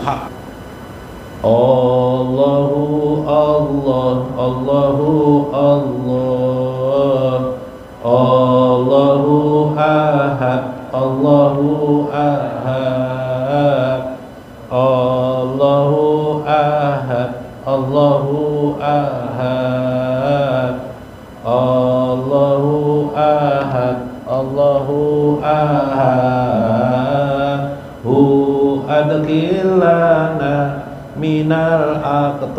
hak. Allahu Allah, Allahu Allah, Allahu Ahad, Allahu Ahad, Allahu Ahad, Allahu Ahad, Allahu Ahad, Allahu Ahad. Hu adkhilana minal aqtab.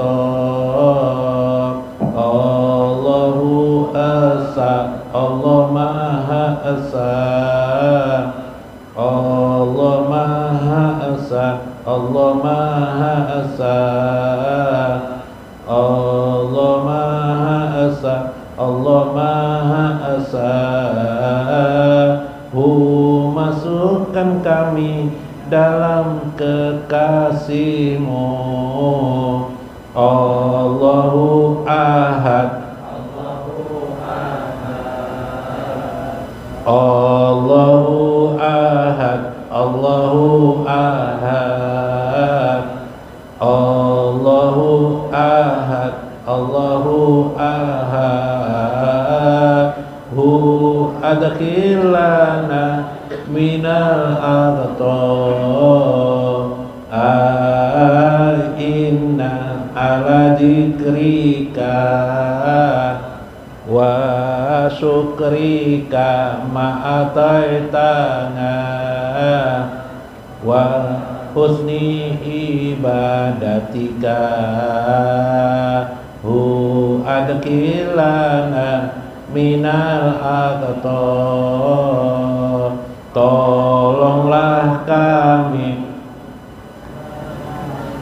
Allahu asa, Allah maha asa, Allah maha asa, Allah maha asa, Allah maha asa, Allah maha asa. Hu masukkan kami dalam kekasih-Mu. Allahu Ahad, Allahu Ahad, Allahu Ahad, Allahu Ahad, Allahu Ahad, Allahu Ahad. Hu adkhilana minal aqtab. Inna ala dzikrika wa syukrika ma'ataitana wa husni ibadatika. Hu adkhilana minal aqtab. Tolonglah kami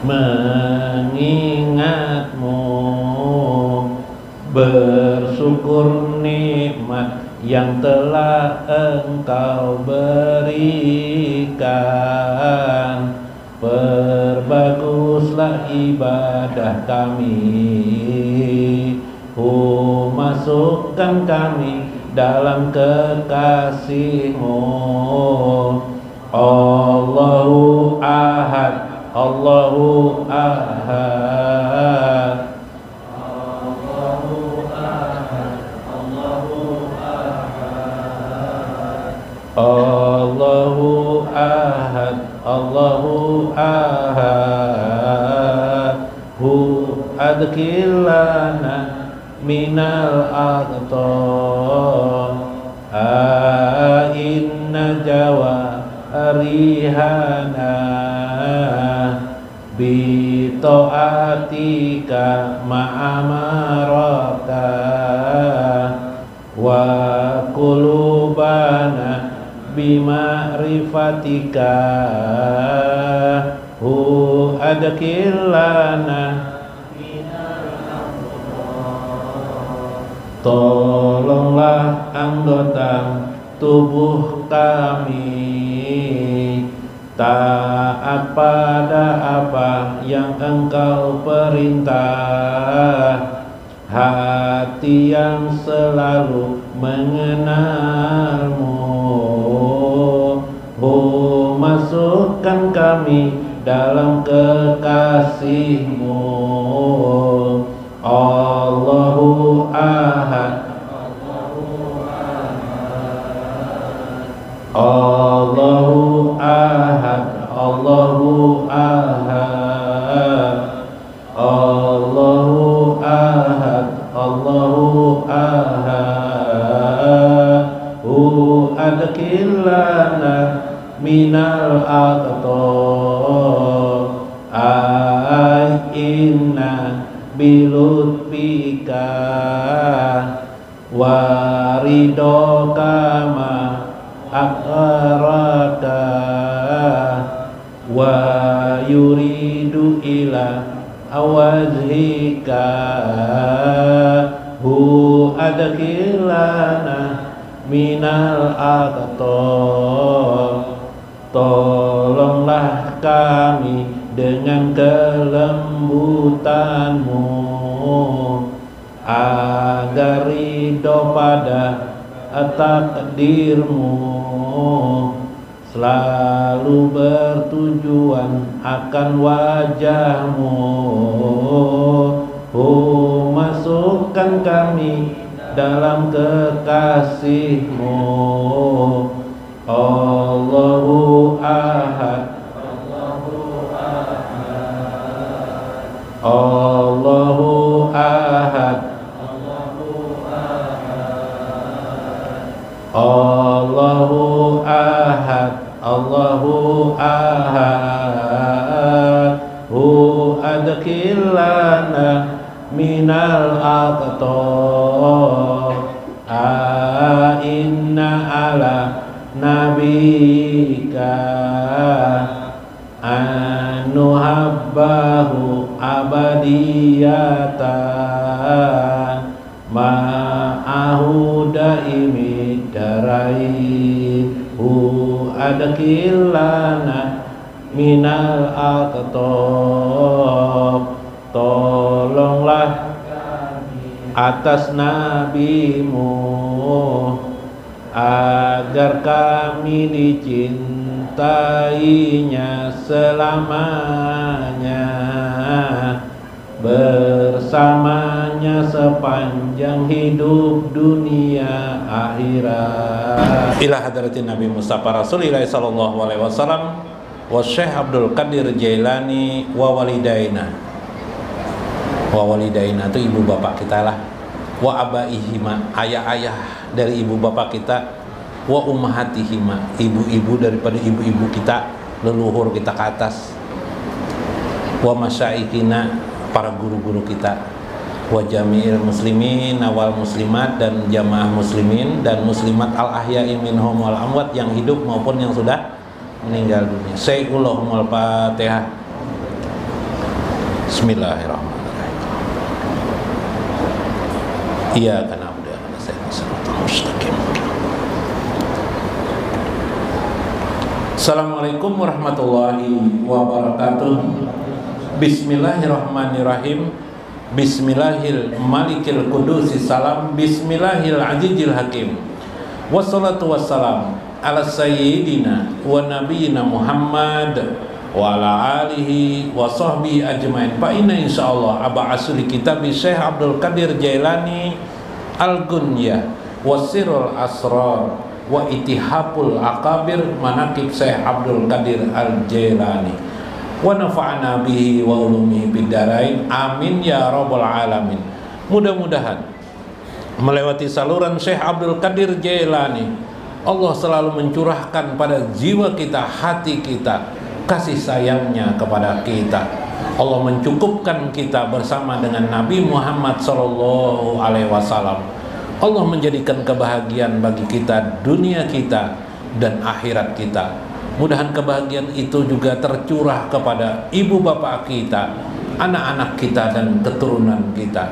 mengingat-Mu, bersyukur nikmat yang telah Engkau berikan. Perbaguslah ibadah kami. Hu masukkan kami dalam kekasih-Mu. Allahu Ahad, Allahu Ahad, Allahu Ahad, Allahu Ahad, Allahu Ahad, Allahu Ahad. Hu adkhilana minal aqtab. Inna jawarihana bi ta'atika ma'amarata wa qulubana bi ma'rifatika. Hu adkhilana, tolonglah anggota tubuh kami taat pada apa yang Engkau perintah, hati yang selalu mengenal-Mu. Hu masukkan kami dalam kekasih-Mu. Allahu Ahad, Allahu Ahad, Allahu Ahad, Allahu Ahad, Allahu Ahad. Hu adkhilana minal aqtab. Inna bilutfika waridoka ma akraka wa yuridu ila awazhika. Hu adkhilana minal aqtab. Tolonglah kami dengan kelembutan-Mu agar ridho pada takdir-Mu selalu bertujuan akan wajahmu. Masukkan kami dalam kekasihmu. Allahu Ahad, Allahu Ahad, Allahu Ahad, Allahu Ahad. Adkhilna minal aqtab inna ala nabika anuhabbahu abadiyatan ma'ahu daimi darain. Adkhilna minal aqtab, tolonglah atas nabimu agar kami dicintainya selamanya, bersamanya sepanjang hidup dunia akhirat. Ila hadratin Nabi Mustafa Rasulillah sallallahu alaihi wasallam wa Syekh Abdul Qadir Jailani wa walidaina. Wa walidaina itu ibu bapak kita lah. Wa abaihima, ayah-ayah dari ibu bapak kita. Wa ummahatihima, ibu-ibu daripada ibu-ibu kita, leluhur kita ke atas. Wa masyaikhina, para guru-guru kita. Wa jami'il muslimin awal muslimat, dan jamaah muslimin dan muslimat al ahya'i minhum wal amwat, yang hidup maupun yang sudah meninggal dunia. Sayyidul Fatihah. Bismillahirrahmanirrahim. Iyyaka na'budu wa iyyaka nasta'in. Assalamualaikum warahmatullahi wabarakatuh. Bismillahirrahmanirrahim. Bismillahil malikil qudusis salam. Bismillahil azizil hakim. Wassalatu wassalam ala sayyidina wa nabiyina Muhammad wa ala alihi wa sahbihi ajmain. Fa inna insyaallah aba asli kitab Syekh Abdul Qadir Jailani Al-Gunyah wasirul asrar wa itihapul akabir manaqib Syekh Abdul Qadir Al-Jailani wa nafa'ana bihi wa ulumihi bidarain, amin ya rabbal alamin. Mudah-mudahan melewati saluran Syekh Abdul Qadir Jailani, Allah selalu mencurahkan pada jiwa kita, hati kita, kasih sayangnya kepada kita. Allah mencukupkan kita bersama dengan Nabi Muhammad sallallahu alaihi wasallam. Allah menjadikan kebahagiaan bagi kita, dunia kita dan akhirat kita. Mudahan kebahagiaan itu juga tercurah kepada ibu bapak kita, anak-anak kita dan keturunan kita.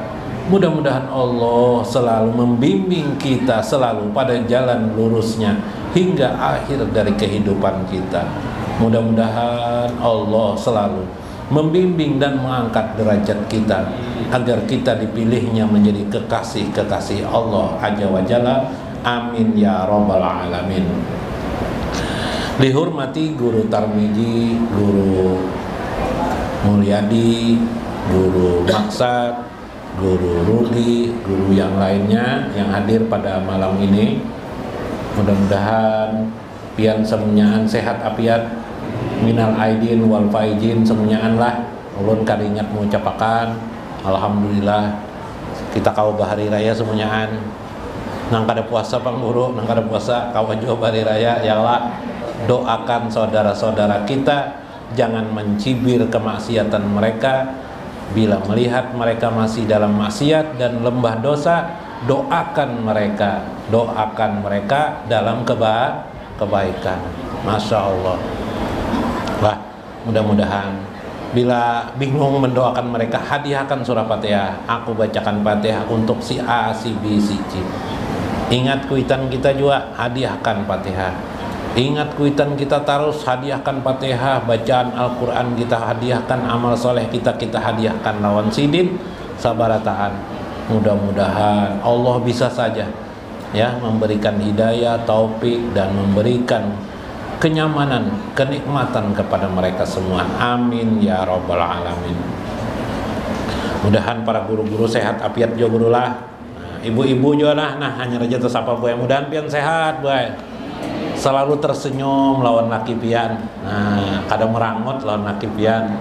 Mudah-mudahan Allah selalu membimbing kita selalu pada jalan lurusnya hingga akhir dari kehidupan kita. Mudah-mudahan Allah selalu membimbing dan mengangkat derajat kita agar kita dipilihnya menjadi kekasih-kekasih Allah Azza wa Jalla. Amin ya rabbal alamin. Dihormati Guru Tarmiji, Guru Mulyadi, Guru Maksad, Guru Rudi, guru yang lainnya yang hadir pada malam ini. Mudah-mudahan pian semuanyaan sehat apiat, minal aidin wal faizin semuanyaan lah. Ulun karingat mengucapkan alhamdulillah kita kau bahari raya semuanyaan. Nang kada puasa Bang Guru, nang kada puasa kau aja bahari raya. Ya Allah, doakan saudara-saudara kita jangan mencibir kemaksiatan mereka. Bila melihat mereka masih dalam maksiat dan lembah dosa, doakan mereka dalam kebaikan. Masya Allah. Lah, mudah-mudahan bila bingung mendoakan mereka, hadiahkan surah Fatihah. Aku bacakan Fatihah untuk si A, si B, si C. Ingat kuitan kita juga, hadiahkan Fatihah. Ingat kuitan kita terus, hadiahkan Fatihah. Bacaan Al-Quran kita hadiahkan, amal soleh kita hadiahkan lawan sidin sabarataan. Mudah-mudahan Allah bisa saja ya memberikan hidayah, taufik, dan memberikan kenyamanan, kenikmatan kepada mereka semua. Amin ya rabbal alamin. Mudahan para guru-guru sehat afiat jo guru lah. Nah, ibu-ibu juga nah hanya raja tersapa buaya mudahan pian sehat buaya. Selalu tersenyum lawan laki pian. Nah, kadang merangot lawan laki pian.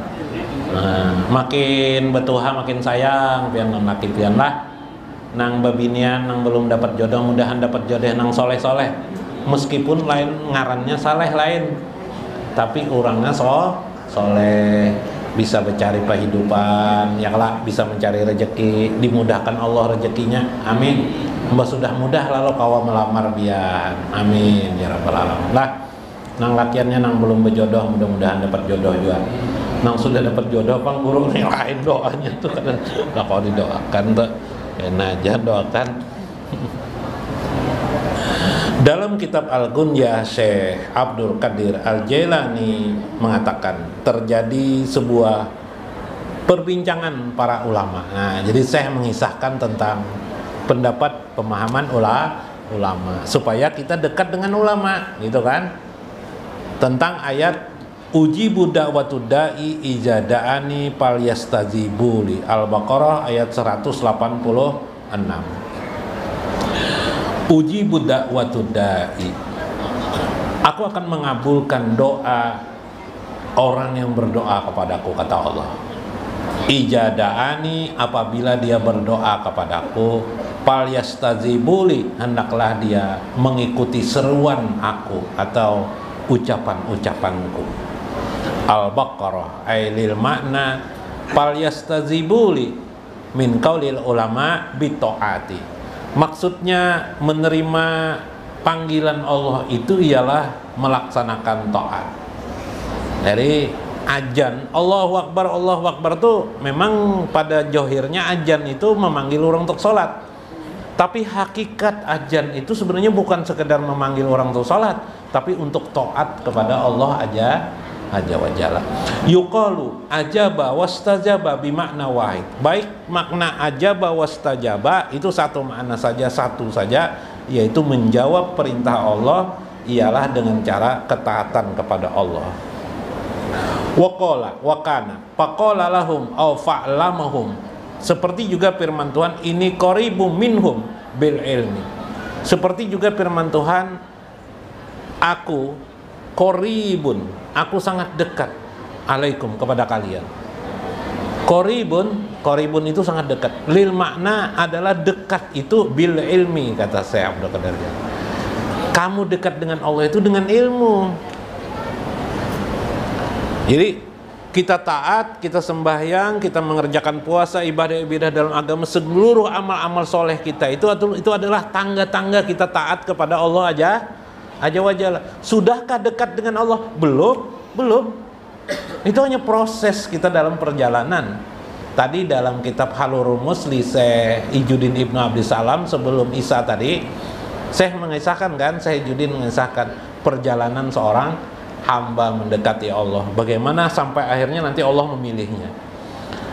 Nah, makin betuha makin sayang pian lawan laki pian lah. Nang babinian nang belum dapat jodoh mudahan dapat jodoh nang soleh-soleh. Meskipun lain ngarannya saleh lain, tapi orangnya soleh, bisa mencari kehidupan, ya lah bisa mencari rezeki, dimudahkan Allah rezekinya, amin. Mbak sudah mudah lalu kawa melamar biar, amin ya rabbal alamin. Lah, nang latihannya nang belum berjodoh mudah-mudahan dapat jodoh juga. Nang sudah dapat jodoh pang guru nih lain doanya tuh kan, lah kalau didoakan tuh, enak aja doakan. Dalam kitab Al-Gunyah, Syekh Abdul Qadir Al-Jailani mengatakan terjadi sebuah perbincangan para ulama. Nah, jadi Syekh mengisahkan tentang pendapat pemahaman ulama supaya kita dekat dengan ulama, gitu kan? Tentang ayat ujibu da'watud da'i ijada'ani falyastazibuli, Al-Baqarah ayat 186. Ujibu da'watud da'i, aku akan mengabulkan doa orang yang berdoa kepadaku, kata Allah. Ijada'ani, apabila dia berdoa kepadaku, falyastazibuli, hendaklah dia mengikuti seruan aku atau ucapan-ucapanku. Al-Baqarah ailil makna falyastazibuli min qaulil ulama bitaati. Maksudnya menerima panggilan Allah itu ialah melaksanakan taat. Dari ajan Allahu Akbar tuh memang pada johirnya ajan itu memanggil orang untuk sholat. Tapi hakikat ajan itu sebenarnya bukan sekedar memanggil orang untuk sholat, tapi untuk taat kepada Allah aja wajalla. Yuqalu ajaba wastajaba bimakna wahid. Baik makna ajaba wastajaba itu satu makna saja, satu saja, yaitu menjawab perintah Allah ialah dengan cara ketaatan kepada Allah. Waqala waqana faqala lahum aw fa'lamahum, seperti juga firman Tuhan ini qaribum minhum bil ilmi. Seperti juga firman Tuhan aku qaribun, aku sangat dekat alaikum kepada kalian. Qaribun itu sangat dekat. Lil makna adalah dekat itu bil ilmi, kata Syekh Abdul Qadir. Kamu dekat dengan Allah itu dengan ilmu. Jadi kita taat, kita sembahyang, kita mengerjakan puasa, ibadah-ibadah dalam agama, seluruh amal-amal soleh kita itu adalah tangga-tangga kita taat kepada Allah aja wajalla. Sudahkah dekat dengan Allah? Belum. Itu hanya proses kita dalam perjalanan. Tadi dalam kitab Halul Rumus li Syekh Ijuddin Ibnu Abdis Salam sebelum Isya tadi, Syekh mengisahkan kan, Syekh Ijuddin mengisahkan perjalanan seorang hamba mendekati Allah, bagaimana sampai akhirnya nanti Allah memilihnya.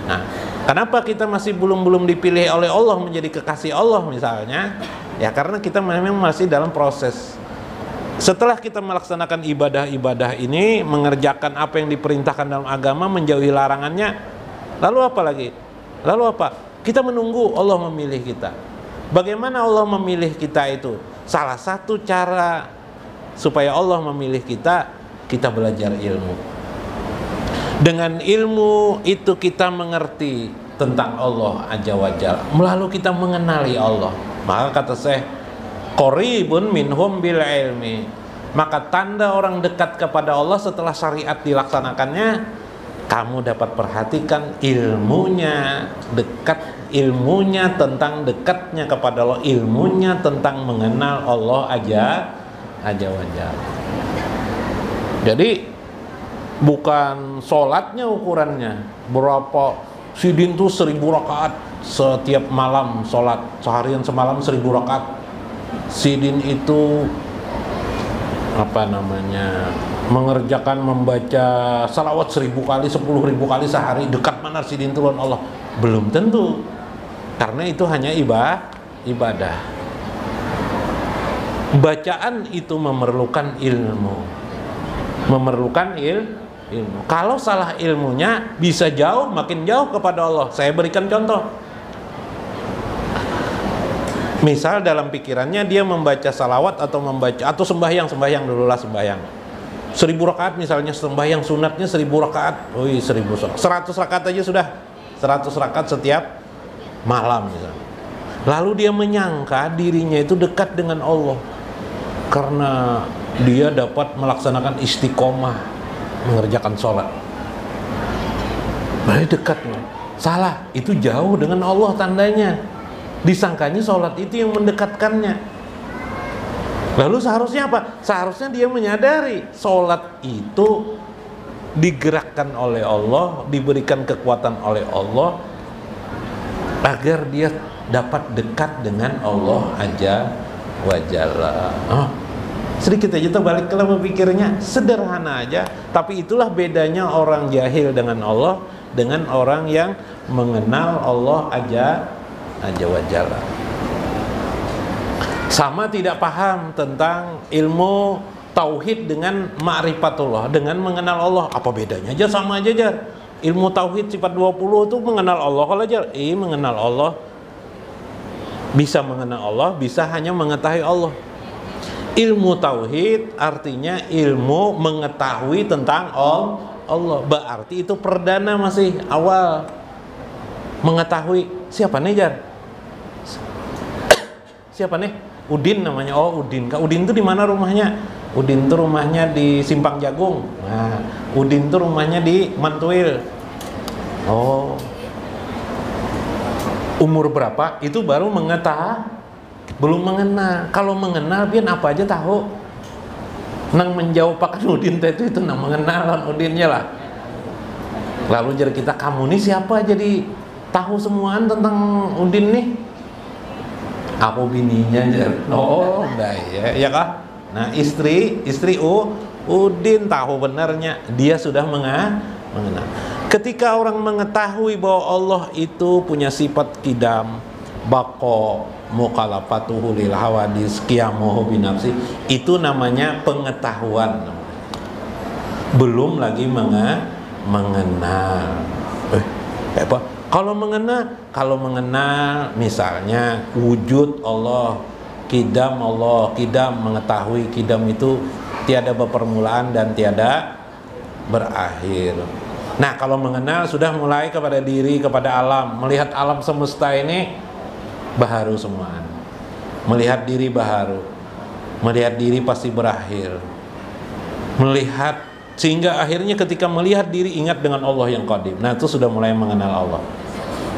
Nah, kenapa kita masih belum dipilih oleh Allah menjadi kekasih Allah misalnya? Ya karena kita memang masih dalam proses. Setelah kita melaksanakan ibadah-ibadah ini, mengerjakan apa yang diperintahkan dalam agama, menjauhi larangannya, lalu apa lagi? Lalu apa? Kita menunggu Allah memilih kita. Bagaimana Allah memilih kita itu? Salah satu cara supaya Allah memilih kita belajar ilmu. Dengan ilmu itu kita mengerti tentang Allah Azza wa Jalla, melalui kita mengenali Allah. Maka kata Syekh, qaribun minhum bil ilmi, maka tanda orang dekat kepada Allah setelah syariat dilaksanakannya, kamu dapat perhatikan ilmunya, dekat ilmunya tentang dekatnya kepada Allah, ilmunya tentang mengenal Allah Azza wa Jalla. Jadi bukan sholatnya ukurannya berapa. Sidin tuh 1000 rakaat setiap malam sholat, seharian semalam 1000 rakaat. Sidin itu mengerjakan membaca salawat 1000 kali, 10.000 kali sehari. Dekat mana sidin itu lawan Allah? Belum tentu, karena itu hanya ibadah. Bacaan itu memerlukan ilmu. Memerlukan ilmu. Kalau salah ilmunya bisa jauh, makin jauh kepada Allah. Saya berikan contoh. Misal dalam pikirannya dia membaca salawat atau membaca atau sembahyang dululah sembahyang. 1000 rakaat misalnya, sembahyang sunatnya 1000 rakaat. 100 rakaat aja sudah. 100 rakaat setiap malam misalnya. Lalu dia menyangka dirinya itu dekat dengan Allah karena dia dapat melaksanakan istiqomah mengerjakan sholat. Berarti dekat. Salah, itu jauh dengan Allah tandanya. Disangkanya sholat itu yang mendekatkannya. Lalu seharusnya apa? Seharusnya dia menyadari sholat itu digerakkan oleh Allah, diberikan kekuatan oleh Allah agar dia dapat dekat dengan Allah Azza wa Jalla. Sedikit aja terbalik kalau berpikirnya, sederhana aja, tapi itulah bedanya orang jahil dengan Allah dengan orang yang mengenal Allah Azza wa Jalla. Sama tidak paham tentang ilmu tauhid dengan ma'rifatullah, dengan mengenal Allah. Apa bedanya? Aja sama aja, Jar. Ilmu tauhid sifat 20 itu mengenal Allah. Kalau Jar, mengenal Allah, bisa mengenal Allah, bisa hanya mengetahui Allah. Ilmu tauhid artinya ilmu mengetahui tentang Allah. Berarti itu perdana, masih awal. Mengetahui siapa nih, Jar? Siapa nih? Udin namanya. Udin. Kak Udin itu di mana rumahnya? Udin itu rumahnya di Simpang Jagung. Nah, Udin itu rumahnya di Mantuil. Umur berapa? Itu baru mengetahui. Belum mengenal. Kalau mengenal, biar apa aja tahu. Nang menjauh pakai Udin itu nang mengenal Udinnya lah. Lalu jadi kita, kamu nih siapa, jadi tahu semuaan tentang Udin nih? Aku bininya aja. Enggak ya kah? Nah, istri Udin tahu benarnya, dia sudah mengenal. Ketika orang mengetahui bahwa Allah itu punya sifat qidam, baqo, mukhalafatuhu lil hawadis, qiyamuhu binafsi, itu namanya pengetahuan. Belum lagi mengenal. Apa? Kalau mengenal misalnya wujud Allah, qidam mengetahui qidam itu tiada berpermulaan dan tiada berakhir. Nah, kalau mengenal sudah mulai kepada diri, kepada alam, melihat alam semesta ini baharu semuaan. Melihat diri baharu. Melihat diri pasti berakhir. Melihat, sehingga akhirnya ketika melihat diri ingat dengan Allah yang qadim. Nah, itu sudah mulai mengenal Allah.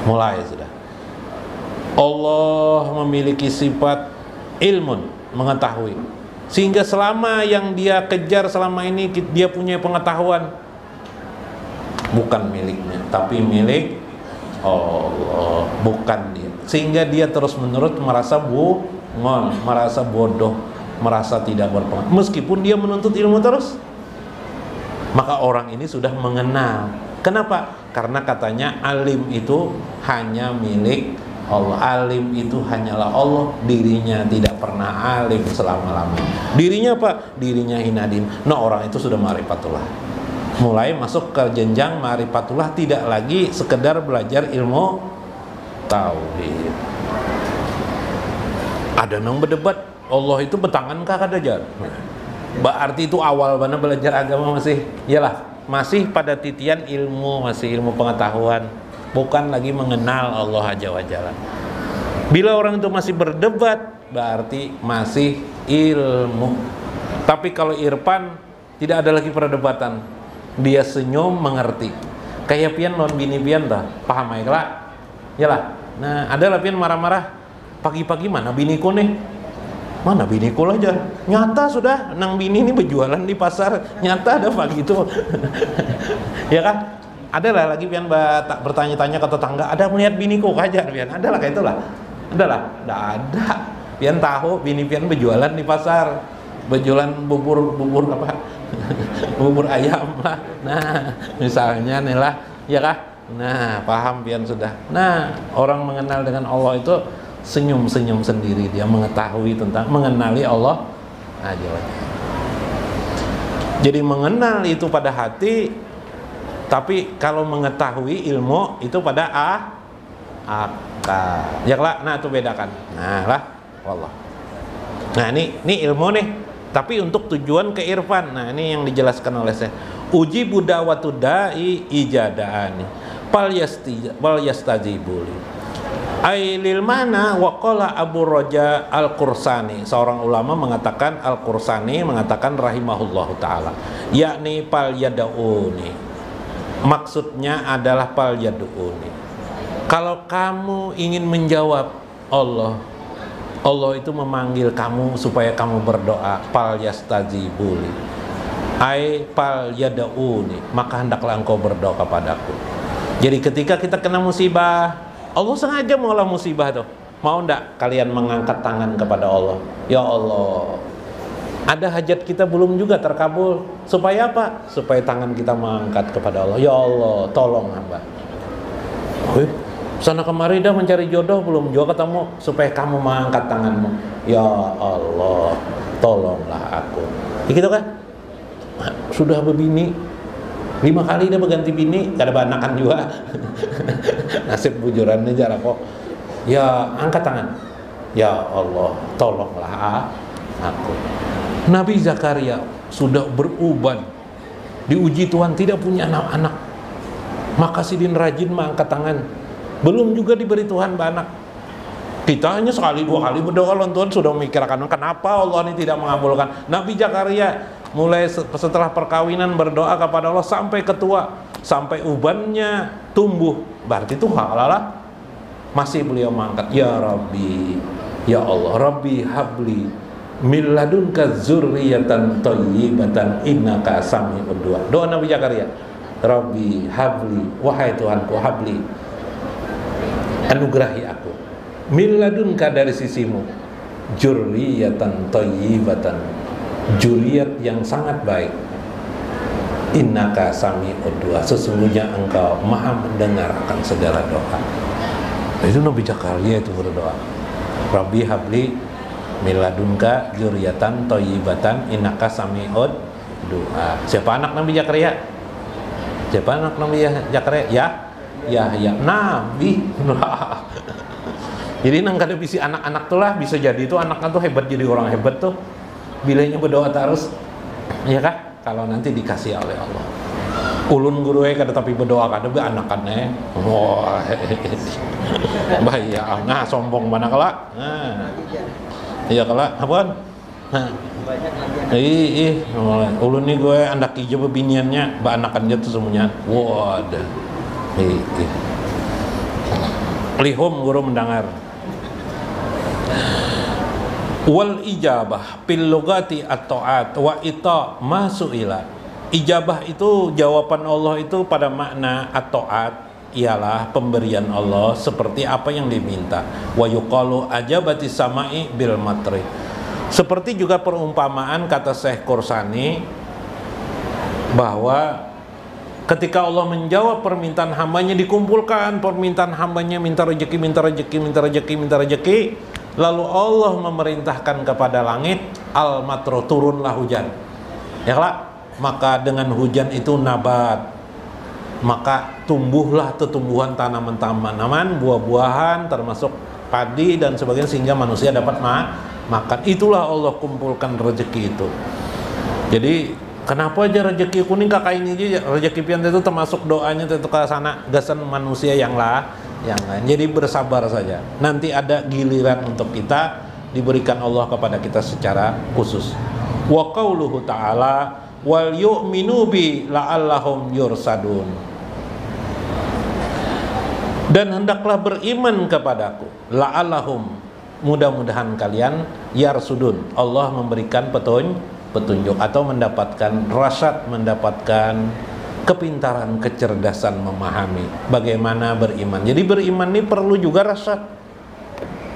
Mulai sudah. Allah memiliki sifat ilmun, mengetahui. Sehingga selama yang dia kejar selama ini, dia punya pengetahuan, bukan miliknya, tapi milik Allah, bukan dia. Sehingga dia terus-menerus merasa bungol, merasa bodoh, merasa tidak berpengetahuan. Meskipun dia menuntut ilmu terus, maka orang ini sudah mengenal. Kenapa? Karena katanya alim itu hanya milik Allah. Alim itu hanyalah Allah. Dirinya tidak pernah alim selama-lamanya. Dirinya apa? Dirinya hinadin. Nah, orang itu sudah ma'rifatullah. Mulai masuk ke jenjang ma'rifatullah, tidak lagi sekedar belajar ilmu tauhid. Ada nang berdebat, Allah itu betangan kah kada jar? Berarti itu awal mana belajar agama masih, iyalah, masih pada titian ilmu, masih ilmu pengetahuan, bukan lagi mengenal Allah Azza wa Jalla. Bila orang itu masih berdebat, berarti masih ilmu. Tapi kalau irfan, tidak ada lagi perdebatan. Dia senyum mengerti. Kayak pian non bini pian dah, paham aja lah. Iyalah. Nah, ada lah pian marah-marah. Pagi-pagi mana biniku nih? Mana biniku aja? Nyata sudah, nang bini ini berjualan di pasar, nyata ada pagi itu. Ya kan? Ada lah lagi pian bertanya-tanya ke tetangga, ada melihat biniku aja pian? Ada lah kayak itulah. Ada lah, enggak ada. Pian tahu bini pian berjualan di pasar, berjualan bubur apa? Bubur ayam lah. Nah, misalnya nih lah, ya kah? Nah, paham pian sudah. Nah, orang mengenal dengan Allah itu senyum-senyum sendiri, dia mengetahui tentang, mengenali Allah aja. Jadi mengenal itu pada hati, tapi kalau mengetahui ilmu itu pada akal. Ya lah, nah itu bedakan. Nah lah, wallah. Nah ini ilmu nih, tapi untuk tujuan keirfan. Nah ini yang dijelaskan oleh saya. Uji budawatu da'i ijadaani pal yastajibuli. Ailil mana waqala Abu Raja Al-Qursani, seorang ulama mengatakan, Al-Qursani mengatakan rahimahullahu ta'ala, yakni pal yada'uni, maksudnya adalah pal yada'uni. Kalau kamu ingin menjawab Allah itu memanggil kamu supaya kamu berdoa, pal yastajibuli, ai pal yada'uni, maka hendaklah engkau berdoa kepadaku. Jadi ketika kita kena musibah, Allah sengaja mengolah musibah tuh. Mau ndak kalian mengangkat tangan kepada Allah? Ya Allah, ada hajat kita belum juga terkabul. Supaya apa? Supaya tangan kita mengangkat kepada Allah. Ya Allah, tolong hamba. Sana kemari dah mencari jodoh belum juga ketemu. Supaya kamu mengangkat tanganmu. Ya Allah, tolonglah aku. Ya gitu kan? Sudah berbini 5 kali dia berganti bini, gak ada banakan juga. Nasib bujurannya jarang kok. Ya angkat tangan. Ya Allah, tolonglah aku. Nabi Zakaria sudah beruban, diuji Tuhan tidak punya anak-anak, maka sidin rajin mengangkat tangan. Belum juga diberi Tuhan anak. Kita hanya sekali 2 kali berdoa, Tuhan sudah memikirkan kenapa Allah ini tidak mengabulkan. Nabi Zakaria mulai setelah perkawinan berdoa kepada Allah sampai ketua, sampai ubannya tumbuh, berarti itu halalah masih beliau mengangkat. Ya Rabbi, ya Allah, Rabbi habli min ladunka dzurriyyatan thayyibatan innaka sami'ud du'a. Doa Nabi Zakaria, Rabbi habli, wahai Tuhanku, habli, anugerahi aku, min ladunka, dari sisimu, dzurriyyatan thayyibatan, juriat yang sangat baik, innaka sami'ud du'a, sesungguhnya engkau maha mendengar akan segala doa. Itu Nabi Zakaria itu berdoa, Rabbi habli min ladunka dzurriatan thayyibatan innaka sami'ud du'a. Siapa anak Nabi Zakaria? Siapa anak Nabi Zakaria? Ya Nabi. Jadi nang kada bisi anak-anak tuh lah, bisa jadi itu anaknya tuh hebat, jadi orang hebat tuh. Bilanya berdoa terus, ya kah? Kalau nanti dikasih oleh Allah. Ulun guru kada tapi berdoa kada be anakannya. Wah, bahaya. Nah, sombong mana kala? Nah, iya kala, apaan? Nah, ulun nih gue andak hijau bebiniannya, ba anakannya tuh semuanya. Wadah, lihum guru mendengar. Wal ijabah fil lugati at-ta'at wa ita ma su'ila. Ijabah itu jawaban Allah itu pada makna at-ta'at, ialah pemberian Allah seperti apa yang diminta. Wa yuqalu ajabati sama'i bil matri. Seperti juga perumpamaan kata Syekh Qursani bahwa ketika Allah menjawab permintaan hambanya, dikumpulkan permintaan hambanya, minta rezeki, minta rezeki, minta rezeki, minta rezeki. Lalu Allah memerintahkan kepada langit, al-matru, turunlah hujan. Ya lah, maka dengan hujan itu nabat, maka tumbuhlah tumbuhan tanaman-tanaman, buah-buahan, termasuk padi dan sebagainya, sehingga manusia dapat makan. Itulah Allah kumpulkan rezeki itu. Jadi kenapa aja rezeki kuning kakak ini aja rezeki pian itu termasuk doanya itu ke sana gasan manusia yang lain. Jadi bersabar saja, nanti ada giliran untuk kita, diberikan Allah kepada kita secara khusus. Wa qauluhu ta'ala wal yu'minu bi la'allahum yursadun, dan hendaklah beriman kepadaku, la'allahum, mudah-mudahan kalian, yarsudun, Allah memberikan petunjuk atau mendapatkan rasyad, mendapatkan kepintaran, kecerdasan memahami bagaimana beriman. Jadi beriman ini perlu juga rasyad.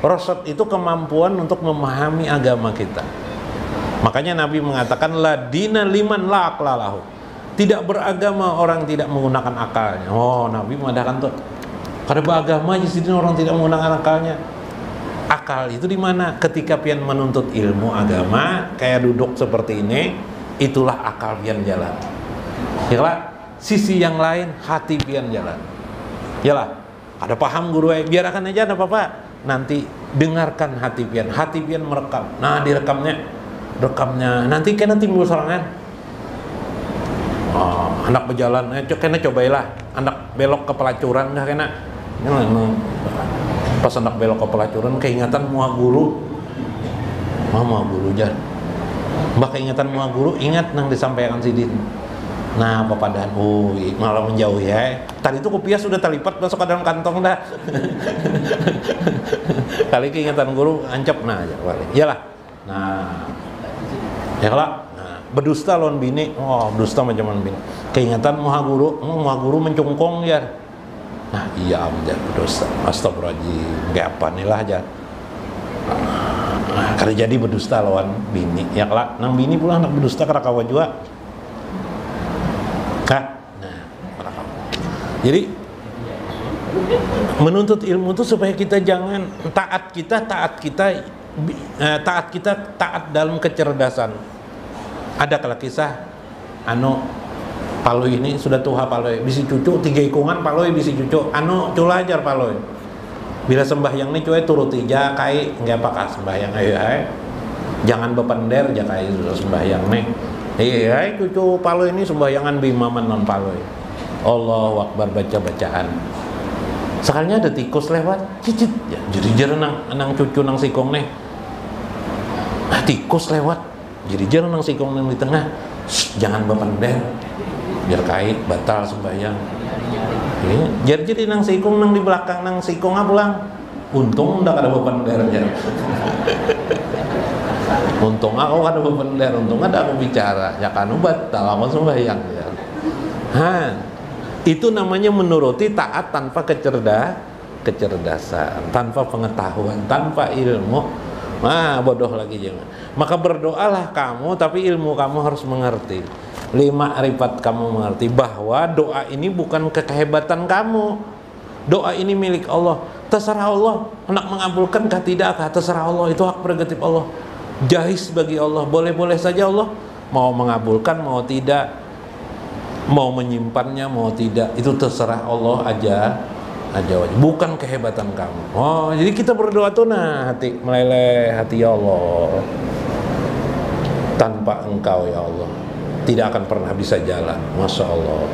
Rasyad itu kemampuan untuk memahami agama kita. Makanya Nabi mengatakan la dina liman la aqlalahu. Tidak beragama orang tidak menggunakan akalnya. Oh, Nabi mengatakan tuh, kada beragama aja sih orang tidak menggunakan akalnya. Akal itu di mana? Ketika pian menuntut ilmu agama, kayak duduk seperti ini, itulah akal pian jalan. Yalah, sisi yang lain hati pian jalan. Yalah, ada paham guru, biarkan aja, ada apa-apa. Nanti dengarkan hati pian merekam. Nah, rekamnya nanti kena timbul serangan. Anak berjalan, kena cobailah. Anak belok ke pelacuran nggak kena. Pas anak belok ke pelacuran, keingatan muah guru. Muah guru jar. Mbak keingatan muah guru, ingat nang disampaikan sidin. Nah, papadaan, malah menjauh ya. Tadi itu kopiah sudah terlipat masuk ke dalam kantong dah. Kali keingatan guru ancap, nah aja balik. Iyalah. Nah, ya lah. Nah, berdusta lawan bini. Berdusta macam mana bini? Keingatan muah guru mencungkong ya. Nah, iya amjar berdusta. Astagfirullahaladzim. Kayak apa nih lah aja. Nah, karena jadi berdusta lawan bini. Ya lah, nang bini pulang anak berdusta karena kawa juga. Jadi menuntut ilmu itu supaya kita jangan taat dalam kecerdasan. Ada kalau kisah paloi ini sudah tua paloi bisi cucu 3 ikungan paloi bisi cucu cula ajar paloi bila sembahyang nih cuy turuti jakai nggak pakai sembahyang ayo jangan bepender jakai sudah sembahyang nih cucu paloi ini sembayangan bimaman non paloi. Allahu Akbar baca-bacaan. Sekalinya ada tikus lewat, cicit ya, jadi nang cucu nang sikong nih. Tikus lewat, jadi nang sikong nang di tengah. Jangan bepender, biar kait batal sembahyang. Jadi nang sikong nang di belakang nang sikong pulang. Untung ndak ada bepender ya. Untung aku ada bepender, untung ada aku bicara. Ya kan batal aku sembahyang ya. Itu namanya menuruti taat tanpa kecerdasan, tanpa pengetahuan, tanpa ilmu. Bodoh lagi jangan. Maka berdoalah kamu, tapi ilmu kamu harus mengerti. 5 ma'rifat kamu mengerti bahwa doa ini bukan kehebatan kamu. Doa ini milik Allah. Terserah Allah, hendak mengabulkan kah tidak kah, terserah Allah, itu hak prerogatif Allah. Jais bagi Allah, boleh-boleh saja Allah mau mengabulkan, mau tidak. Mau menyimpannya mau tidak itu terserah Allah aja wajib. Bukan kehebatan kamu. Jadi kita berdoa tuh meleleh hati ya Allah, tanpa engkau ya Allah tidak akan pernah bisa jalan. Masya Allah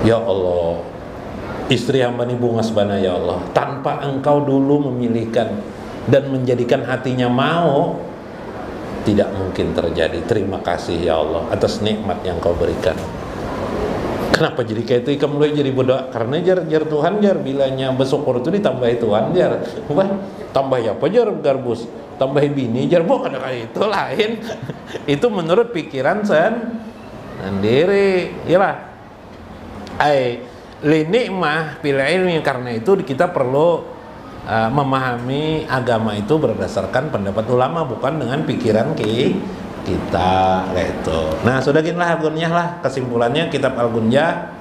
ya Allah, istri hamba ini bunga sebana ya Allah, tanpa engkau dulu memilihkan dan menjadikan hatinya mau, tidak mungkin terjadi. Terima kasih ya Allah atas nikmat yang kau berikan. Kenapa jadi kayak itu ikam mulai jadi berdoa? Karena jar Tuhan bilanya bersyukur itu ditambah Tuhan tambah ya apa jar garbus, tambah bini jar bukan kayak itu lain. Itu menurut pikiran sendiri. Iyalah. Linikmah bil ilmi, karena itu kita perlu memahami agama itu berdasarkan pendapat ulama, bukan dengan pikiran kita gitu. Nah, sudah ginilah Al-Gunyah lah kesimpulannya. Kitab Al-Gunyah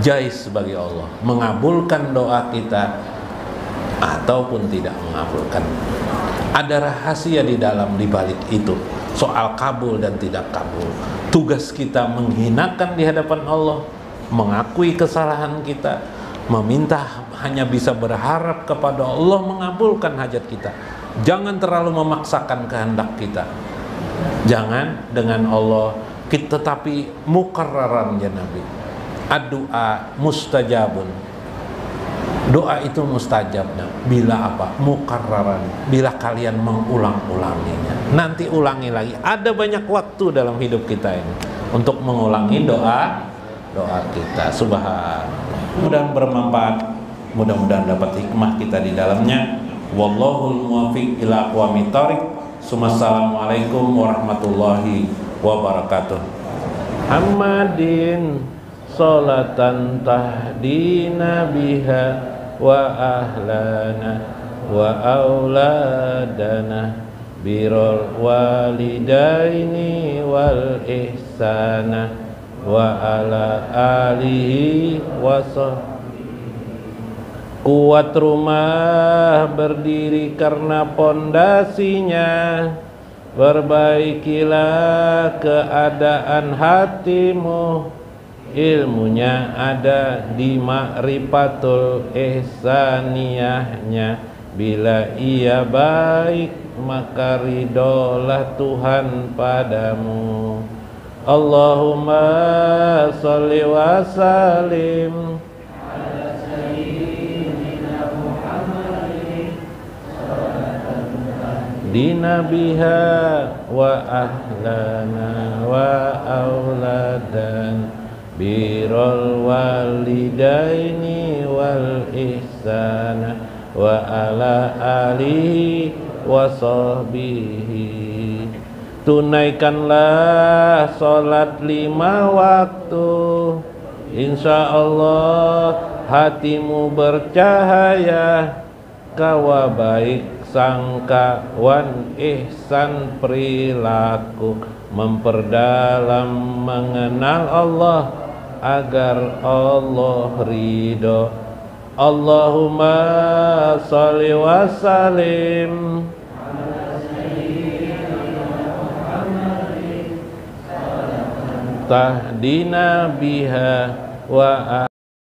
jais bagi Allah mengabulkan doa kita ataupun tidak mengabulkan. Ada rahasia di balik itu soal kabul dan tidak kabul. Tugas kita menghinakan di hadapan Allah, mengakui kesalahan kita, meminta, hanya bisa berharap kepada Allah mengabulkan hajat kita. Jangan terlalu memaksakan kehendak kita. Jangan dengan Allah kita, tapi mukarraran ya Nabi. Ad-du'a mustajabun. Doa itu mustajab bila apa? Mukarraran. Bila kalian mengulang-ulanginya. Nanti ulangi lagi. Ada banyak waktu dalam hidup kita ini untuk mengulangi doa kita. Subhanallah. Mudah-mudahan bermanfaat, mudah-mudahan dapat hikmah kita di dalamnya. Wallahul muwaffiq ila aqwamit thoriq. Assalamualaikum warahmatullahi wabarakatuh. Hammadin salatan tahdina biha wa ahlana wa auladana birrul walidaini wal ihsana wa ala alihi wa kuat rumah berdiri karena pondasinya perbaikilah keadaan hatimu, ilmunya ada di ma'rifatul ihsaniyahnya. Bila ia baik maka ridholah Tuhan padamu. Allahumma sholli wa sallim dina biha wa ahlana wa auladan birrul walidaini wal ihsana wa ala alihi wa sahbihi. Tunaikanlah salat 5 waktu, insya Allah hatimu bercahaya, kawa baik sangka wan ihsan perilaku, memperdalam mengenal Allah agar Allah ridho. Allahumma sholli wa sallim tahdina biha wa